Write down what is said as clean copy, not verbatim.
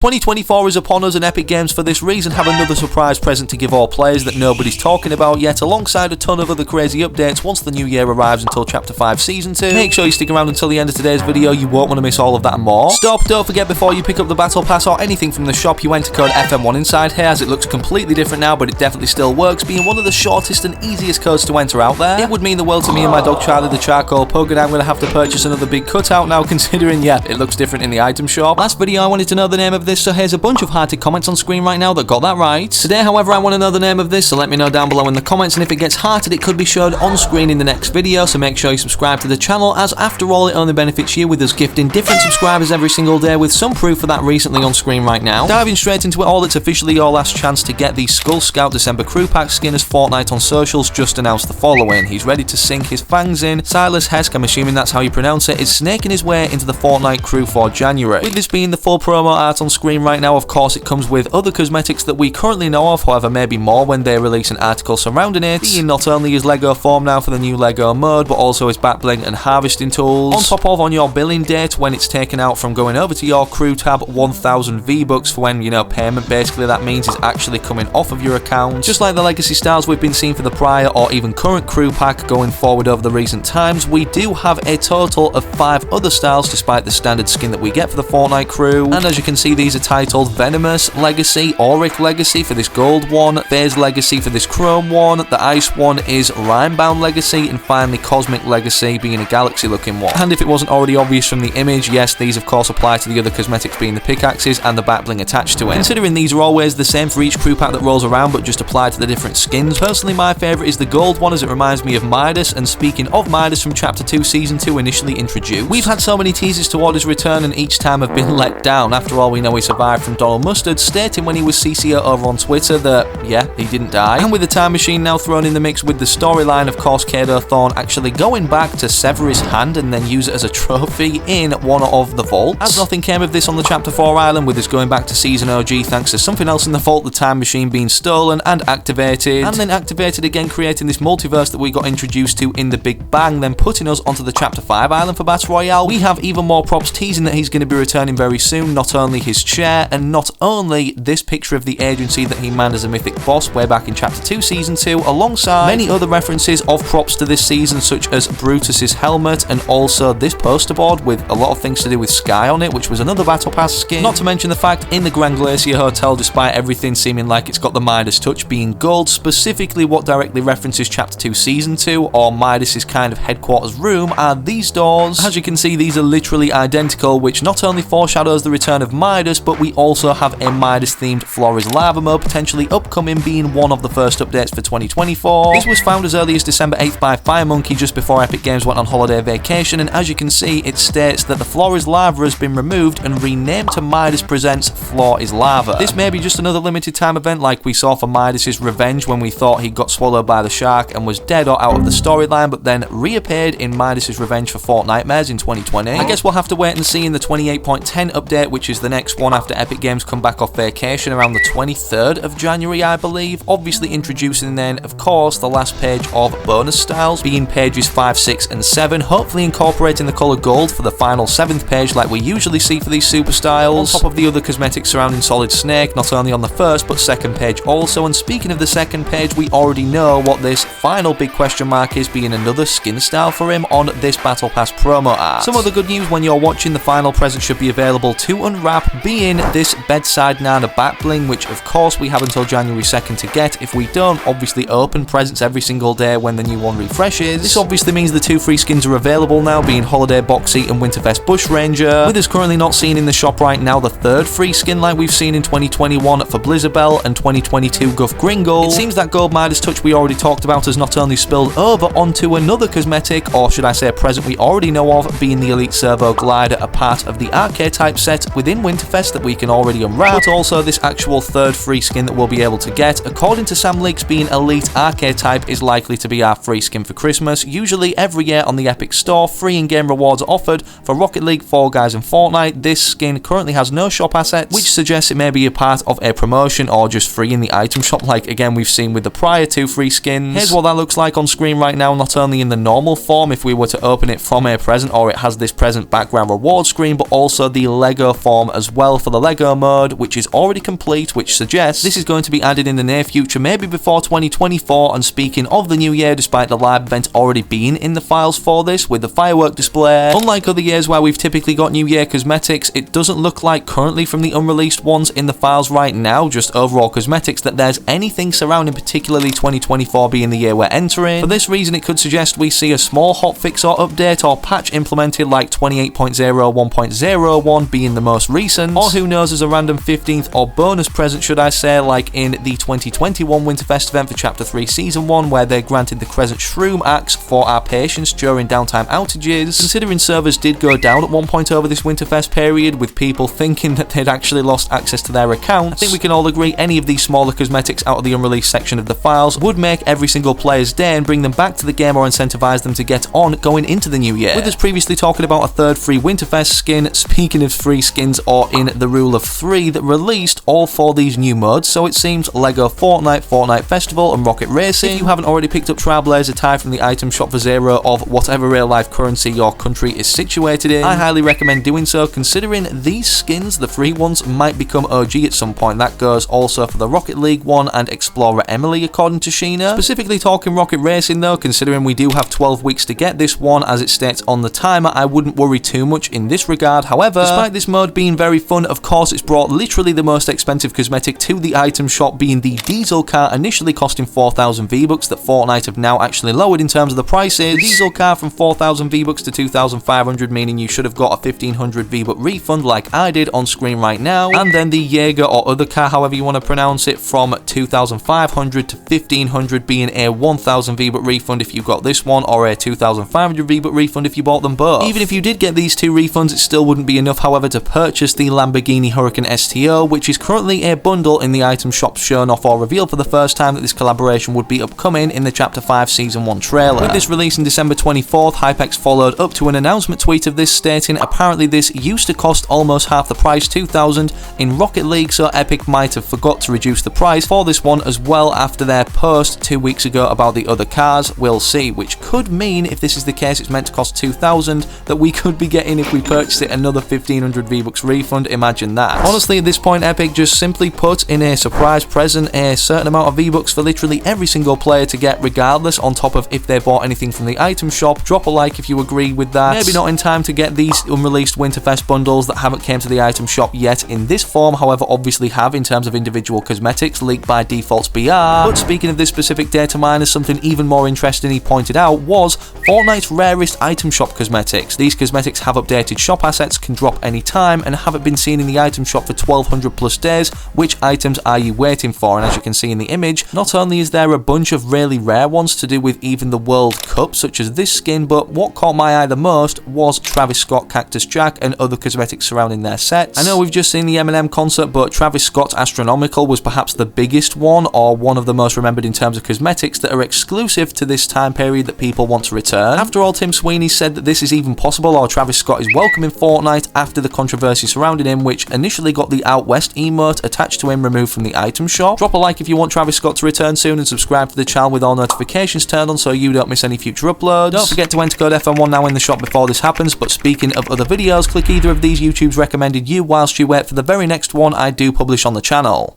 2024 is upon us, and Epic Games for this reason have another surprise present to give all players that nobody's talking about yet, alongside a ton of other crazy updates once the new year arrives until Chapter 5 Season 2. Make sure you stick around until the end of today's video, you won't want to miss all of that and more. Don't forget before you pick up the Battle Pass or anything from the shop, you enter code FM1 inside here, as it looks completely different now, but it definitely still works, being one of the shortest and easiest codes to enter out there. It would mean the world to me and my dog Charlie the Charcoal Pug, and I'm going to have to purchase another big cutout now, considering, yeah, it looks different in the item shop. Last video I wanted to know the name of this, so here's a bunch of hearted comments on screen right now that got that right. Today, however, I want to know the name of this, so let me know down below in the comments, and if it gets hearted, it could be showed on screen in the next video, so make sure you subscribe to the channel, as after all, it only benefits you, with us gifting different subscribers every single day, with some proof for that recently on screen right now. Diving straight into it all, it's officially your last chance to get the Skull Scout December Crew Pack skin, as Fortnite on socials just announced the following. He's ready to sink his fangs in. Silas Hesk, I'm assuming that's how you pronounce it, is snaking his way into the Fortnite crew for January. With this being the full promo art on screen right now, of course it comes with other cosmetics that we currently know of, however maybe more when they release an article surrounding it, being not only his Lego form now for the new Lego mode, but also his back bling and harvesting tools. On top of, on your billing date, when it's taken out from going over to your crew tab, 1000 V-Bucks for when, you know, payment basically that means is actually coming off of your account. Just like the legacy styles we've been seeing for the prior or even current crew pack going forward over the recent times, we do have a total of 5 other styles despite the standard skin that we get for the Fortnite crew, and as you can see, these are titled Venomous Legacy, Auric Legacy for this gold one, Phase Legacy for this chrome one, the ice one is Rhymebound Legacy, and finally Cosmic Legacy being a galaxy looking one. And if it wasn't already obvious from the image, yes, these of course apply to the other cosmetics being the pickaxes and the back bling attached to it. Considering these are always the same for each crew pack that rolls around but just applied to the different skins, personally my favourite is the gold one, as it reminds me of Midas, and speaking of Midas from Chapter 2 Season 2 initially introduced, we've had so many teasers toward his return and each time have been let down. After all, we know he survived from Donald Mustard stating when he was CCO over on Twitter that, yeah, he didn't die. And with the time machine now thrown in the mix with the storyline, of course, Kado Thorn actually going back to sever his hand and then use it as a trophy in one of the vaults. As nothing came of this on the Chapter 4 island, with us going back to Season OG thanks to something else in the vault, the time machine being stolen and activated, and then activated again, creating this multiverse that we got introduced to in the Big Bang, then putting us onto the Chapter 5 island for Battle Royale. We have even more props teasing that he's going to be returning very soon, not only his chair, and not only this picture of the agency that he manned as a mythic boss way back in Chapter 2 Season 2, alongside many other references of props to this season, such as Brutus's helmet, and also this poster board with a lot of things to do with Sky on it, which was another Battle Pass skin. Not to mention the fact in the Grand Glacier Hotel, despite everything seeming like it's got the Midas touch, being gold, specifically what directly references Chapter 2 Season 2 or Midas's kind of headquarters room, are these doors. As you can see, these are literally identical, which not only foreshadows the return of Midas, but we also have a Midas themed Floor is Lava mode potentially upcoming, being one of the first updates for 2024. This was found as early as December 8th by Firemonkey just before Epic Games went on holiday vacation, and as you can see, it states that the Floor is Lava has been removed and renamed to Midas Presents Floor is Lava. This may be just another limited time event like we saw for Midas's Revenge when we thought he got swallowed by the shark and was dead or out of the storyline, but then reappeared in Midas's Revenge for Fortnitemares in 2020. I guess we'll have to wait and see in the 28.10 update, which is the next one after Epic Games come back off vacation around the 23rd of January, I believe. Obviously introducing then, of course, the last page of bonus styles, being pages 5, 6, and 7, hopefully incorporating the colour gold for the final 7th page like we usually see for these super styles, on top of the other cosmetics surrounding Solid Snake, not only on the first but second page also. And speaking of the second page, we already know what this final big question mark is, being another skin style for him on this Battle Pass promo art. Some other good news when you're watching, the final present should be available to unwrap, being this Bedside Nana back bling, which of course we have until January 2nd to get. If we don't obviously open presents every single day when the new one refreshes. This obviously means the 2 free skins are available now, being Holiday Boxy and Winterfest Bushranger, with us currently not seeing in the shop right now the 3rd free skin like we've seen in 2021 for Blizzabelle and 2022 Guff Gringle. It seems that gold Midas touch we already talked about has not only spilled over onto another cosmetic, or should I say a present we already know of, being the Elite Servo Glider, a part of the arcade type set within Winterfest that we can already unwrap, but also this actual 3rd free skin that we'll be able to get. According to Sam Leaks, being Elite Arcade type is likely to be our free skin for Christmas. Usually every year on the Epic Store, free in-game rewards are offered for Rocket League, Fall Guys and Fortnite. This skin currently has no shop assets, which suggests it may be a part of a promotion or just free in the item shop like again we've seen with the prior 2 free skins. Here's what that looks like on screen right now, not only in the normal form if we were to open it from a present, or it has this present background reward screen, but also the Lego form as well, well for the Lego mode, which is already complete, which suggests this is going to be added in the near future, maybe before 2024. And speaking of the new year, despite the live event already being in the files for this, with the firework display, unlike other years where we've typically got new year cosmetics, it doesn't look like currently from the unreleased ones in the files right now, just overall cosmetics, that there's anything surrounding particularly 2024 being the year we're entering. For this reason, it could suggest we see a small hotfix or update or patch implemented, like 28.0.1.01 being the most recent, or who knows, as a random 15th or bonus present, should I say, like in the 2021 Winterfest event for Chapter 3 Season 1, where they granted the Crescent Shroom Axe for our patience during downtime outages. Considering servers did go down at one point over this Winterfest period, with people thinking that they'd actually lost access to their accounts, I think we can all agree any of these smaller cosmetics out of the unreleased section of the files would make every single player's day and bring them back to the game or incentivize them to get on going into the new year. With us previously talking about a third free Winterfest skin, speaking of free skins or in the rule of 3 that released all 4 these new modes, so it seems Lego Fortnite, Fortnite Festival and Rocket Racing. If you haven't already picked up Trailblazer tie from the item shop for 0 of whatever real life currency your country is situated in, I highly recommend doing so, considering these skins, the free ones, might become OG at some point. That goes also for the Rocket League one and Explorer Emily, according to Sheena. Specifically talking Rocket Racing though, considering we do have 12 weeks to get this one as it states on the timer, I wouldn't worry too much in this regard. However, despite this mode being very fun, of course it's brought literally the most expensive cosmetic to the item shop, being the diesel car, initially costing 4,000 V-Bucks, that Fortnite have now actually lowered in terms of the prices. The diesel car from 4,000 V-Bucks to 2,500, meaning you should have got a 1,500 V-Buck refund like I did on screen right now. And then the Jaeger or other car, however you want to pronounce it, from 2,500 to 1,500, being a 1,000 V-Buck refund if you got this one, or a 2,500 V-Buck refund if you bought them both. Even if you did get these 2 refunds, it still wouldn't be enough, however, to purchase the Lamborghini Huracan STO, which is currently a bundle in the item shop shown off or revealed for the first time that this collaboration would be upcoming in the Chapter 5 Season 1 trailer. With this release in December 24th, Hypex followed up to an announcement tweet of this stating apparently this used to cost almost half the price, 2,000, in Rocket League, so Epic might have forgot to reduce the price for this one as well after their post 2 weeks ago about the other cars. We'll see, which could mean, if this is the case, it's meant to cost 2,000, that we could be getting, if we purchase it, another 1,500 V-Bucks refund. Imagine that. Honestly, at this point, Epic just simply put in a surprise present a certain amount of V-Bucks for literally every single player to get regardless, on top of if they bought anything from the item shop. Drop a like if you agree with that. Maybe not in time to get these unreleased Winterfest bundles that haven't came to the item shop yet in this form, however obviously have in terms of individual cosmetics leaked by Default's BR. But speaking of this specific data miner, something even more interesting he pointed out was Fortnite's rarest item shop cosmetics. These cosmetics have updated shop assets, can drop any time, and haven't been seen in the item shop for 1,200 plus days. Which items are you waiting for? And as you can see in the image, not only is there a bunch of really rare ones to do with even the World Cup, such as this skin, but what caught my eye the most was Travis Scott Cactus Jack and other cosmetics surrounding their sets. I know we've just seen the Eminem concert, but Travis Scott's Astronomical was perhaps the biggest one, or one of the most remembered in terms of cosmetics that are exclusive to this time period that people want to return. After all, Tim Sweeney said that this is even possible, or Travis Scott is welcome in Fortnite after the controversy surrounding him, which initially got the Out West emote attached to him removed from the item shop. Drop a like if you want Travis Scott to return soon, and subscribe to the channel with all notifications turned on so you don't miss any future uploads. Don't forget to enter code FM1 now in the shop before this happens. But speaking of other videos, click either of these YouTube's recommended you whilst you wait for the very next one I do publish on the channel.